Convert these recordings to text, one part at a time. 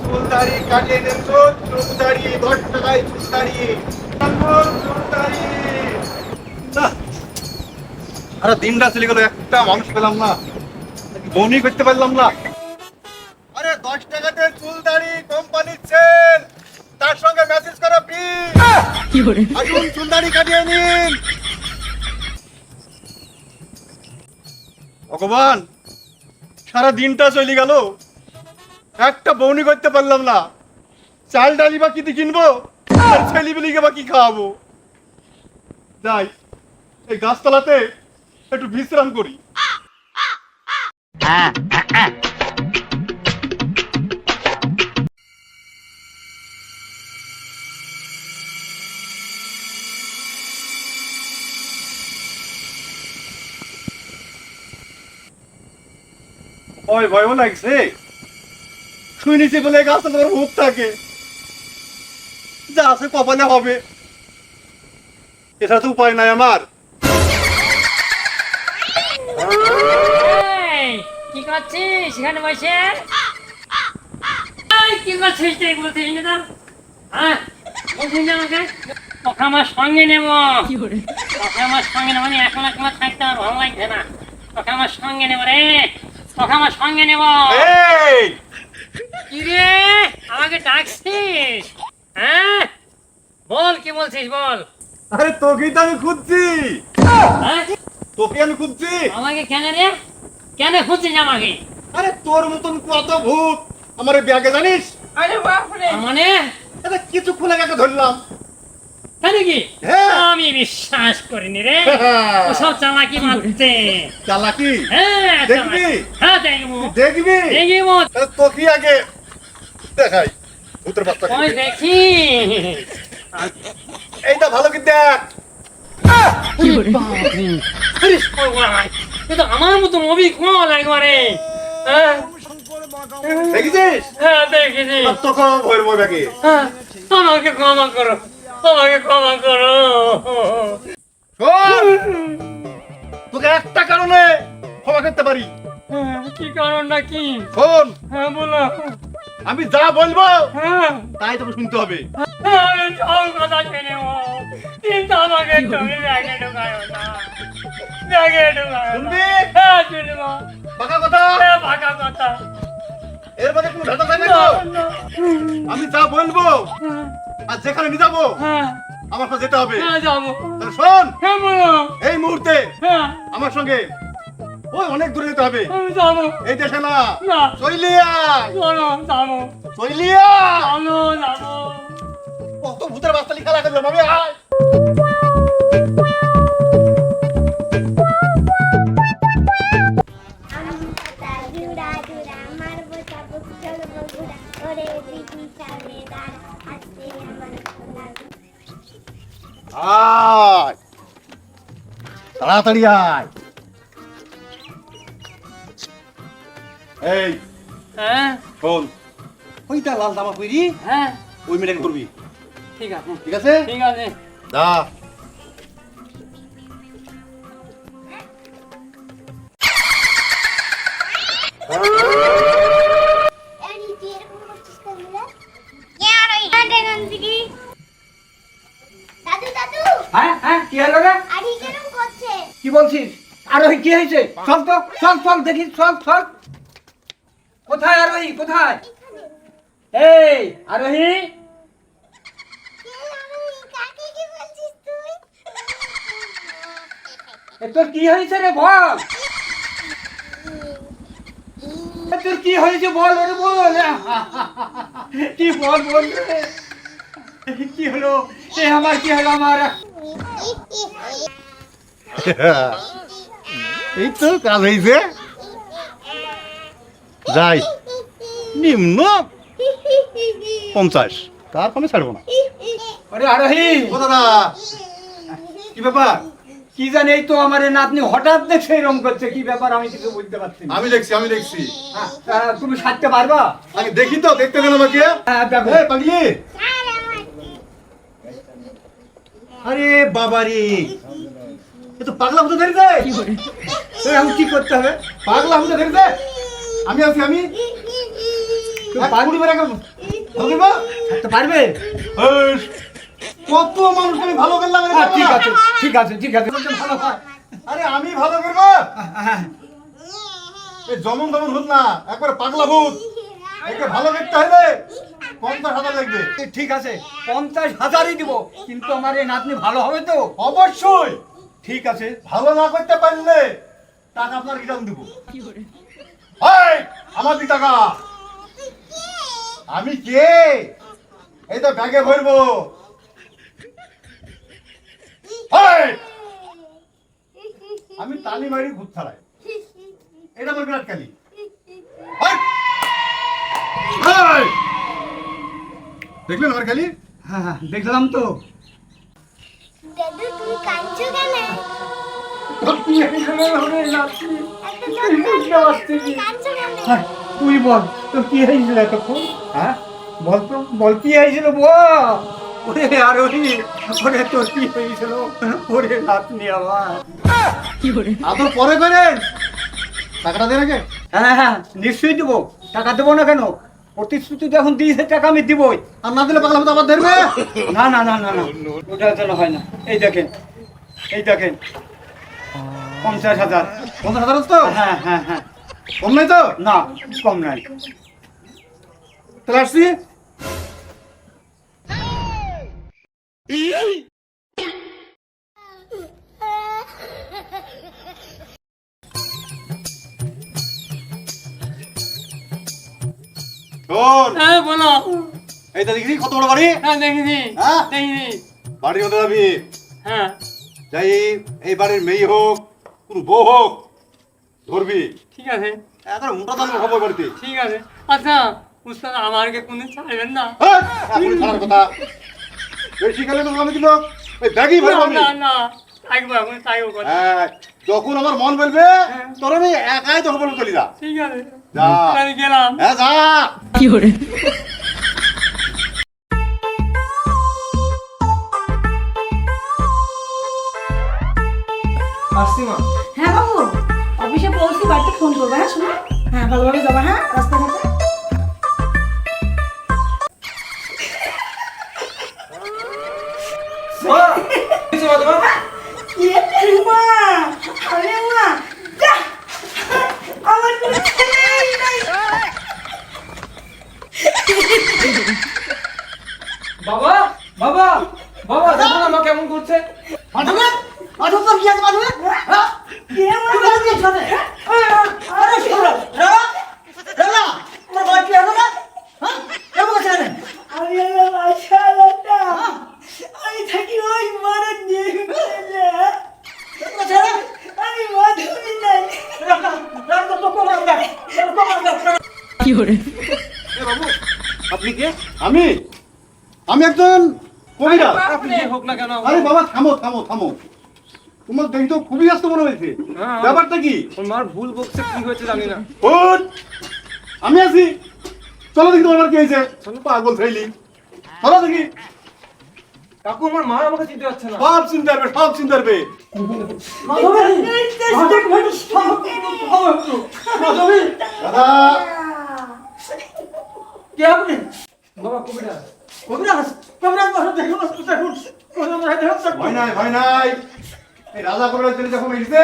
চুলদাড়ি কাটিয়ে দেন তো, চুলদাড়ি 10 টাকায় চুলদাড়ি। চুলদাড়ি আরে দিনটা চলে গেল, একটা মানুষ পেলাম না, বনি করতে পারলাম না। আরে 10 টাকাতে চুলদাড়ি কোম্পানির সেল, তার সঙ্গে মেসেজ করা ফ্রি। কি করে আসুন চুলদাড়ি কাটিয়ে নিন। ভগবান, সারা দিনটা চলে গেল, একটা বউনি করতে পারলাম না। চাল ডালি বা কি দিয়ে কিনবো, আর ছেলেপিলিকে বা কি খাওয়াবো। যাই এই গাছতলাতে একটু বিশ্রাম করি। ভয় ভয়ও লাগছে, শুনেছি বলে গাছটা তোমার ভূত থাকে, যা আছে কপালে হবে, এছাড়া তো উপায় নাই আমার। এই, কি করছিস সেখানে বসে? এই, কি করছিস তুই? বলছিস না তো? হ্যাঁ, বলছিস না আমাকে? তোকে আমার সঙ্গে নেবো। কি করে তোকে আমার সঙ্গে নেবো, এখন একলা থাকতে আমার ভালো লাগছে না। তোকে আমার সঙ্গে নেবো রে, তোকে আমার সঙ্গে নেবো। এই কি রে, আমাকে ডাকছিস? হ্যাঁ, বল কি বলছিস বল। আরে তোকেই তো আমি খুঁজছি, হ্যাঁ, তোকে আমি খুঁজছি। আমাকে কেন রে, কেন খুঁজছিস আমাকে? আরে তোর মতন কত ভূত আমার এই ব্যাগে জানিস। মানে এটা কিছুক্ষণ আগে ধরলাম। তাই নাকি? হ্যাঁ। আমি বিশ্বাস করিনি রে, ওসব চালাকি মারতে। চালাকি হ্যাঁ, দেখবি? হ্যাঁ দেখবো, দেখবি? দেখবো। তাহলে তোকেই আগে দেখাই ভূতের বাচ্চা। ওই দেখি। এইটা ভালো কি দেখ। কি করে আরে সর্বনাশ, এ তো আমার মতো অভিজ্ঞতা একবারে। হ্যাঁ, দেখেছিস? হ্যাঁ দেখেছি। আর তোকে ভয়ের বই ব্যাগে। হ্যাঁ, আমাকে ক্ষমা করো, আমাকে ক্ষমা করো। শোন, তোকে একটা কারণে ক্ষমা করতে পারি। হ্যাঁ, কি কারণটা কি? শোন, হ্যাঁ বলো। আমি যা বলবো হ্যাঁ, তাই তোকে শুনতে হবে। আমি সব কথা শুনে নেবো, কিন্তু আমাকে তুমি ব্যাগে ঢুকায়ো না, ব্যাগে ঢুকায়ো না। শুনবি? হ্যাঁ শুনবো। পাকা কথা, হ্যাঁ, ফাঁকা কথা। এর মধ্যে কোনো ভেজাল থাকবে না, না। না। আমি যা বলবো হ্যাঁ, আর যেখানে নিয়ে যাবো হ্যাঁ, আমার কাছে যেতে হবে। হ্যাঁ যাবো। তাহলে শোন, হ্যাঁ বলো। এই মুহূর্তে হ্যাঁ, আমার সঙ্গে ওই অনেক দূরে যেতে হবে। আমি যাবো। এই দেশে না, না, চইলিয়া চলো যাবো, চইলিয়া। চলো যাবো। কত ভূতের বাস্তালি খেলা করলাম আমি। আয় আয়, তাড়াতাড়ি আয়। এই হ্যাঁ, শোন, ওইটা লাল জামা পরি, হ্যাঁ, ওই মেয়েটাকে করবি, ঠিক আছে, ঠিক আছে? ঠিক আছে। যা। হ্যাঁ হ্যাঁ কি হলো রে? কি বলছিস? আরোহী কি হয়েছে? চল তো, চল চল দেখি, চল চল। কোথায় আরোহী, কোথায়? এই আরোহী, এ তোর কি হয়েছে রে বল? এ তোর কি হয়েছে বল, ওরে বল। কি বল বল রে। কি হলো? এ আমার কি হলো আমার? এই তো কাজ হয়েছে। যাই, নিম্ন 50, তার কমে ছাড়বো না। আরে আরোহী, ও দাদা, কি ব্যাপার? কি জানি এই তো আমার এই নাতনি হঠাৎ দেখছে এরকম করছে, কি ব্যাপার আমি কিছু বুঝতে পারছি না। আমি দেখছি। হ্যাঁ, তুমি সারতে পারবা? আগে দেখি তো, দেখতে দেন আমাকে। হ্যাঁ দেখো। এই পাগলি, আরে বাবা রে, এ তো পাগলা হতে ধরেছে। কি করে এখন কি করতে হবে? পাগলা হতে ধরেছে। আমি আছি, আমি তুমি পাগলি এক্ষুনি বের ভালো করবা? থাকতে পারবে? এই, কত মানুষ আমি ভালো করলাম আমি ঠিক করবো না? আছে ঠিক আছে ঠিক আছে ভালো হয়। আরে আমি ভালো করবো? হ্যাঁ, এই জমন দমন ভূত না, একবার পাগলা ভূত। একে ভালো করতে হলে 50,000 লাগবে। ঠিক আছে 50,000ই দিব, কিন্তু আমার এই নাতনি ভালো হবে তো? অবশ্যই। ঠিক আছে। ভালো না করতে পারলে টাকা আপনার রিটার্ন দিব। কি করে এই, আমার দি টাকা। আমি কে? এই তো ব্যাগে ভরবো। এই, আমি তালি মারি ভূত ছাড়াই। এটা আমার বিরাট কালি। এই, এই, দেখলেন আমার কালি? হ্যাঁ হ্যাঁ, দেখলাম তো। দাদু তুমি কাঁদছো কেন? কাঁদছো কেন? হ্যাঁ, তুই বল তোর কি হয়েছিল এতক্ষণ? হ্যাঁ বল তো, বল কি হয়েছিল বল। ওরে আর ওরে তোর কি হয়েছিল? ওরে নাতনি আমার। কি করে আদর পরে করেন, টাকাটা দেন আগে। হ্যাঁ হ্যাঁ নিশ্চয়ই দেবো, টাকা দেবো না কেন? প্রতিশ্রুতি যখন দিয়েছে টাকা আমি দিবই। আর না দিলে পাগলা ভূত আবার ধরবে। না না না না না, ওটা যেন হয় না। এই দেখেন, এই দেখেন 50,000। 50,000 আছে তো? হ্যাঁ হ্যাঁ হ্যাঁ, কম নাই তো? না কম নাই। তাহলে আসছি। শোন, হ্যাঁ বলো। এইটা দেখি কত বড় বাড়ি? হ্যাঁ দেখিনি হ্যাঁ? দেখিনি। বাড়ির মধ্যে যাবি। হ্যাঁ যাই এই বাড়ির মেয়ে হোক, কোন বউ হোক, ধরবি। ঠিক আছে এখন মোটা দাম খবর বাড়িতে। ঠিক আছে। আচ্ছা উস্তাদ আমাকে কোনদিন ছাড়বেন না? হ্যাঁ, এখনই ছাড়ার কথা। বেশি গেলে তো আমি কিন্তু ওই ব্যাগই ভরবো আমি। না না থাকবো এখন থাকবো কথা। হ্যাঁ, যখন আমার মন বলবে তোর আমি একাই তো বলবো চলি যা। ঠিক আছে যা। আমি গেলাম। হ্যাঁ যা। কি করে আসছি মা। হ্যাঁ বাবু, অফিসে পৌঁছে বাড়িতে ফোন করবে। হ্যাঁ শোনো, হ্যাঁ ভালোভাবে যাবা। হ্যাঁ রাস্তাঘাটে মা, আরে মা, যা, আমার কোনো ছেলেই নাই। বাবা বাবা বাবা, দেখো না মা কেমন করছে। মাধবে, মাধব তোর কি আছে মাধবে? হ্যাঁ? কে আমার বাড়িতে এসেছে? আরে শোনো, রানা, রানা, তোমার বাড়ি কি আছে না? হ্যাঁ? কেমন আছে রে? আমি হলো মাশাআল্লাহ। আমি থাকি ওই মারা দিয়ে গেলে। আমি মাধবী নাই। রানা, রানা তো কোমার দেখ, কোমার দেখ। কি করে এ বাবু, আপনি কে? আমি আমি একজন কবিরাজ। আপনি হোক না কেন? আরে বাবা থামো থামো থামো, তোমার দেখি তো খুবই ব্যস্ত মনে হয়েছে। হ্যাঁ। ব্যাপারটা কি? ওর মার ভুল বকছে, কি হয়েছে জানি না। ওঠ, আমি আছি। চলো দেখি তোমার কি হয়েছে। পাগল থাইলি, চলো দেখি। কাকু আমার মা আমাকে চিনতে পারছে না। সব চিনতে পারবে, সব চিনতে পারবে। মাধবী, দেখ ভাই, সব মাধবী। দাদা, কে আপনি? বাবা কবিরাজ। কবিরাজ, কবিরাজ বসে দেখুন, দেখুন, কবিরাজ দেখুন। ভয় নাই ভয় নাই। এই রাজা কবিরাজ ছেলে যখন এসেছে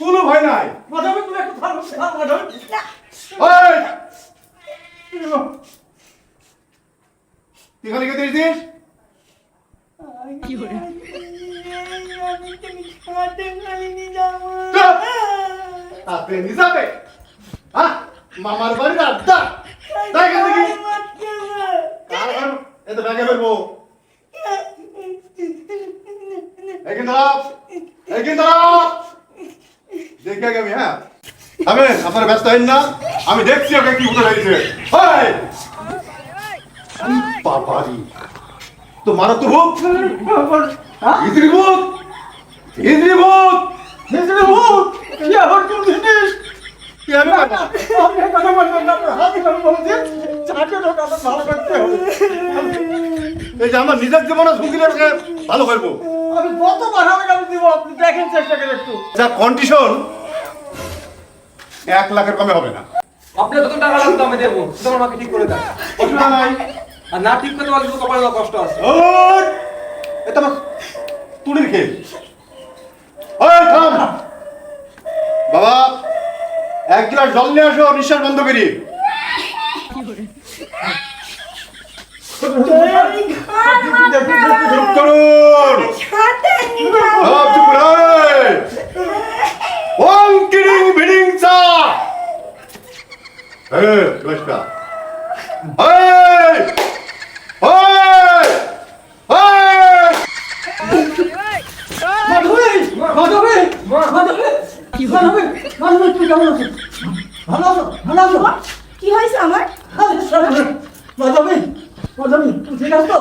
কোনো ভয় নাই। মাধবী তুমি একটু ভালো শেখাও, মাধবী। ওই, তুই এখানে কে দিয়েছিস? কি করে আমি তুমি খাওয়াতে পারিনি যাবো। চুপ! আপনি নিজাবে? হ্যাঁ, মামার বাড়ির আড্ডা। তাই এখান থেকে কারণ এত ব্যাগে ফেলবো। এখানে দাঁড়াও, এখানে দাঁড়াও। দেখে আগে আমি, হ্যাঁ আমি আপনার ব্যস্ত হইন না, আমি দেখছি ওকে কি উঠে রয়েছে। বাবারি তো মারো তো ভূত, ইদ্রি ভূত, ইদ্রি ভূত, ইদ্রি ভূত। কি আবার কোন জিনিস? কি আমি বাবা? আপনি কথা বলবেন না, আপনার হাত ধরে বলছেন, চাটে ঢোকা তো ভালো করতে হবে। এই যে আমার নিজের জীবনে ঝুঁকি নিয়ে ভালো করবো। আমি কত বাড়াবে আমি দিব, আপনি দেখেন চেষ্টা করে একটু। যা কন্ডিশন 1 লাখের কমে হবে না। আপনি যত টাকা লাগতো আমি দেবো, তোমার মাকে ঠিক করে দাও। অসুবিধা নাই, আর না ঠিক করতে পারলে তো কপালে কষ্ট আছে। ওই! এটা আমার তুলির খেল। ওই থাম! বাবা, 1 গ্লাস জল নিয়ে আসো, নিঃশ্বাস বন্ধ করি। চুপ করুন! সব চুপ রে! ওং কিরিং ভিডিং চা! নমস্কার। এই! এই! এই! মাধবী মাধবী মাধবী কি হলো? মাধবী মাধবী তুমি কেমন আছো? ভালো আছো? ভালো আছো? কি হয়েছে আমার? মাধবী মাধবী তুমি ঠিক আছো তো?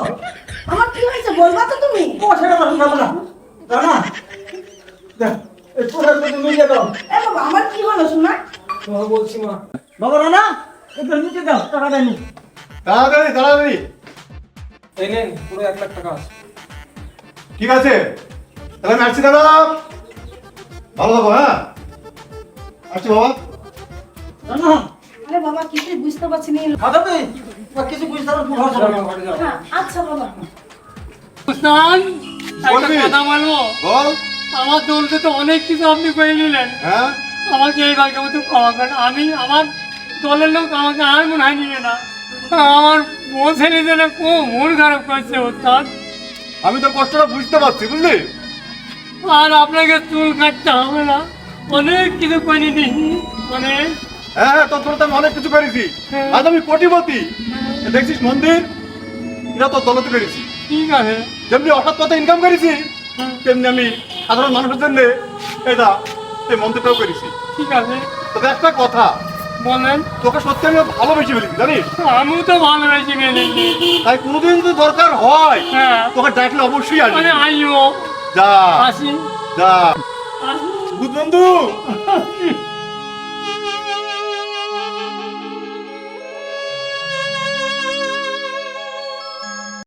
আমার কি হয়েছে বলবা তো তুমি? ও সেটা বলো না রানা দেখ এই পোশাক তুমি নিয়ে দাও। এ বাবা আমার কি হলো শোনা? বলছি মা। বাবা রানা একটু নিচে দাও টাকা দেয়নি। তাড়াতাড়ি তাড়াতাড়ি। এই নেন পুরো 1 লাখ টাকা আছে। ঠিক আছে, তাহলে আমি আসছি দাদা। ভালো থাকো, হ্যাঁ? আসছি বাবা। রানা আরে বাবা কিছুই বুঝতে পারছি না। মাধবী তোমার কিছু বুঝতে পারো তুমি ঘর যাও, ঘরে যাও। হ্যাঁ আচ্ছা বাবা। উস্তাদ, একটা বলবি? কথা বলবো। বল। আমার দলকে তো অনেক কিছু আপনি করে নিলেন, হ্যাঁ? আমাকে এই ভাগ্য মতো ক্ষমা করেন। আমি আমার দলের লোক আমাকে আর মনে হয় নিবে না। আমার বউ ছেলে যেন খুব মন খারাপ করছে উস্তাদ। আমি তোর কষ্টটা বুঝতে পারছি, বুঝলি? আর আপনাকে চুল কাটতে হবে না, অনেক কিছু করে দিয়েছি, অনেক। হ্যাঁ হ্যাঁ, তোর জন্য তো আমি অনেক কিছু করেছি। আজ আমি কোটিপতি। দেখছিস মন্দির, এটা তোর দলতে করেছি। ঠিক আছে। যেমনি অসৎ পথে ইনকাম করেছি, তেমনি আমি সাধারণ মানুষের জন্য এটা এই মন্দিরটাও করেছি। ঠিক আছে, তবে একটা কথা, বলেন। তোকে সত্যি আমি ভালোবেসে ফেলেছি, জানিস? আমিও তো ভালোবেসে ফেলেছি। তাই কোনোদিন যদি দরকার হয়, হ্যাঁ, তোকে ডাকলে অবশ্যই আসবি। মানে আইও যা আসি যা আসি। বুধ বন্ধু